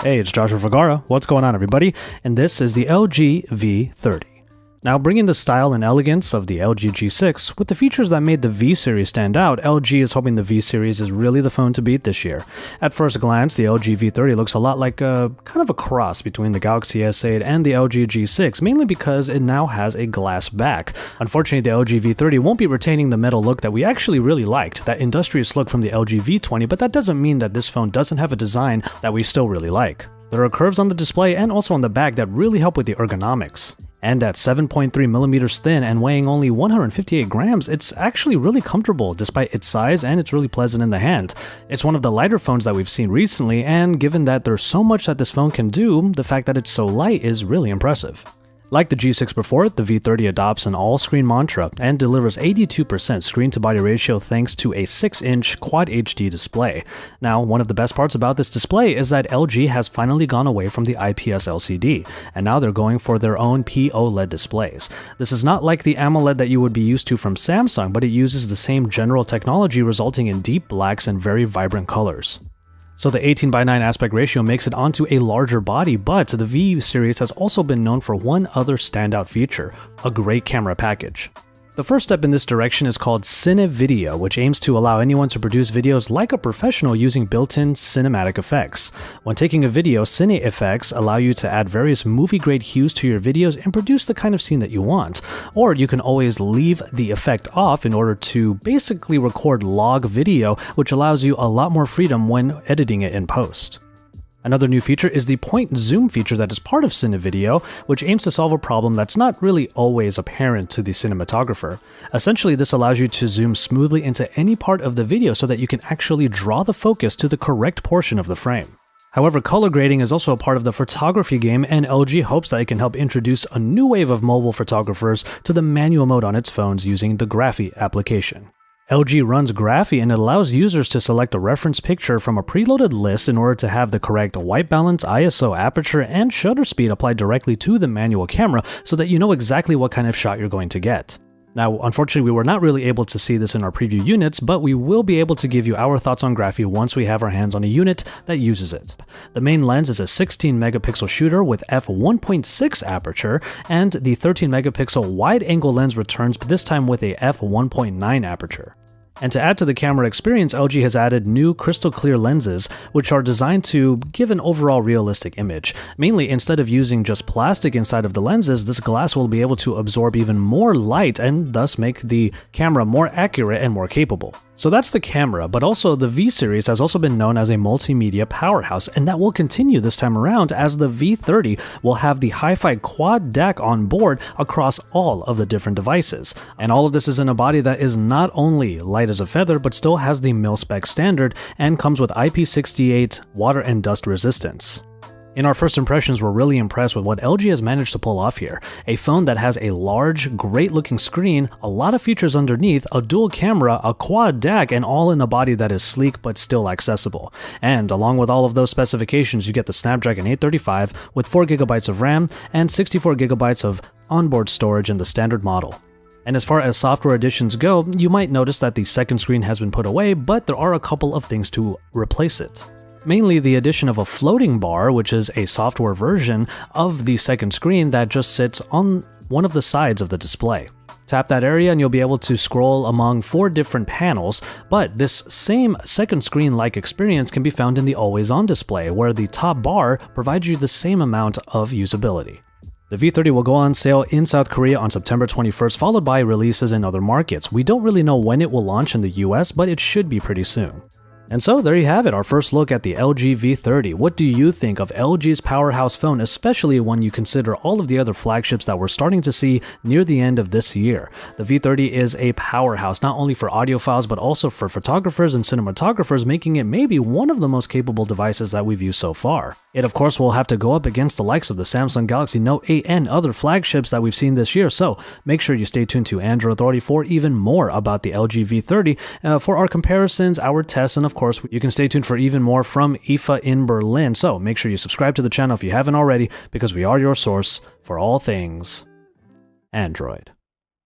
Hey, it's Joshua Vergara. What's going on, everybody? And this is the LG V30. Now, bringing the style and elegance of the LG G6 with the features that made the V series stand out, LG is hoping the V series is really the phone to beat this year. At first glance, the LG V30 looks a lot like kind of a cross between the Galaxy S8 and the LG G6, mainly because it now has a glass back. Unfortunately, the LG V30 won't be retaining the metal look that we actually really liked, that industrious look from the LG V20, but that doesn't mean that this phone doesn't have a design that we still really like. There are curves on the display and also on the back that really help with the ergonomics. And at 7.3 millimeters thin and weighing only 158 grams, it's actually really comfortable despite its size, and it's really pleasant in the hand. It's one of the lighter phones that we've seen recently, and given that there's so much that this phone can do, the fact that it's so light is really impressive. Like the G6 before it, the V30 adopts an all-screen mantra and delivers 82% screen-to-body ratio thanks to a 6-inch Quad HD display. Now, one of the best parts about this display is that LG has finally gone away from the IPS LCD, and now they're going for their own POLED displays. This is not like the AMOLED that you would be used to from Samsung, but it uses the same general technology, resulting in deep blacks and very vibrant colors. So the 18:9 aspect ratio makes it onto a larger body, but the V series has also been known for one other standout feature, a great camera package. The first step in this direction is called cinevideo, which aims to allow anyone to produce videos like a professional using built-in cinematic effects. When taking a video, cine effects allow you to add various movie-grade hues to your videos and produce the kind of scene that you want. Or you can always leave the effect off in order to basically record log video, which allows you a lot more freedom when editing it in post. Another new feature is the point zoom feature that is part of cinevideo, which aims to solve a problem that's not really always apparent to the cinematographer. Essentially, this allows you to zoom smoothly into any part of the video so that you can actually draw the focus to the correct portion of the frame. However, color grading is also a part of the photography game, and LG hopes that it can help introduce a new wave of mobile photographers to the manual mode on its phones using the Graphy application. LG runs Graphy, and it allows users to select a reference picture from a preloaded list in order to have the correct white balance, ISO, aperture, and shutter speed applied directly to the manual camera so that you know exactly what kind of shot you're going to get. Now, unfortunately, we were not really able to see this in our preview units, but we will be able to give you our thoughts on Graphy once we have our hands on a unit that uses it. The main lens is a 16 megapixel shooter with f1.6 aperture, and the 13 megapixel wide-angle lens returns, but this time with a f1.9 aperture. And to add to the camera experience, LG has added new crystal clear lenses, which are designed to give an overall realistic image. Mainly, instead of using just plastic inside of the lenses, this glass will be able to absorb even more light and thus make the camera more accurate and more capable. So that's the camera, but also the V series has also been known as a multimedia powerhouse, and that will continue this time around as the V30 will have the Hi-Fi quad DAC on board across all of the different devices. And all of this is in a body that is not only light as a feather, but still has the mil-spec standard and comes with IP68 water and dust resistance. In our first impressions, we're really impressed with what LG has managed to pull off here. A phone that has a large, great-looking screen, a lot of features underneath, a dual camera, a quad DAC, and all in a body that is sleek but still accessible. And along with all of those specifications, you get the Snapdragon 835 with 4GB of RAM and 64GB of onboard storage in the standard model. And as far as software additions go, you might notice that the second screen has been put away, but there are a couple of things to replace it. Mainly the addition of a floating bar, which is a software version of the second screen that just sits on one of the sides of the display. Tap that area and you'll be able to scroll among 4 different panels, but this same second screen-like experience can be found in the always-on display, where the top bar provides you the same amount of usability. The V30 will go on sale in South Korea on September 21st, followed by releases in other markets. We don't really know when it will launch in the US, but it should be pretty soon. And so there you have it, our first look at the LG V30. What do you think of LG's powerhouse phone, especially when you consider all of the other flagships that we're starting to see near the end of this year? The V30 is a powerhouse, not only for audiophiles, but also for photographers and cinematographers, making it maybe one of the most capable devices that we've used so far. It of course will have to go up against the likes of the Samsung Galaxy Note 8 and other flagships that we've seen this year, so make sure you stay tuned to Android Authority for even more about the LG V30, for our comparisons, our tests, and of course you can stay tuned for even more from IFA in Berlin. So make sure you subscribe to the channel if you haven't already, because we are your source for all things Android.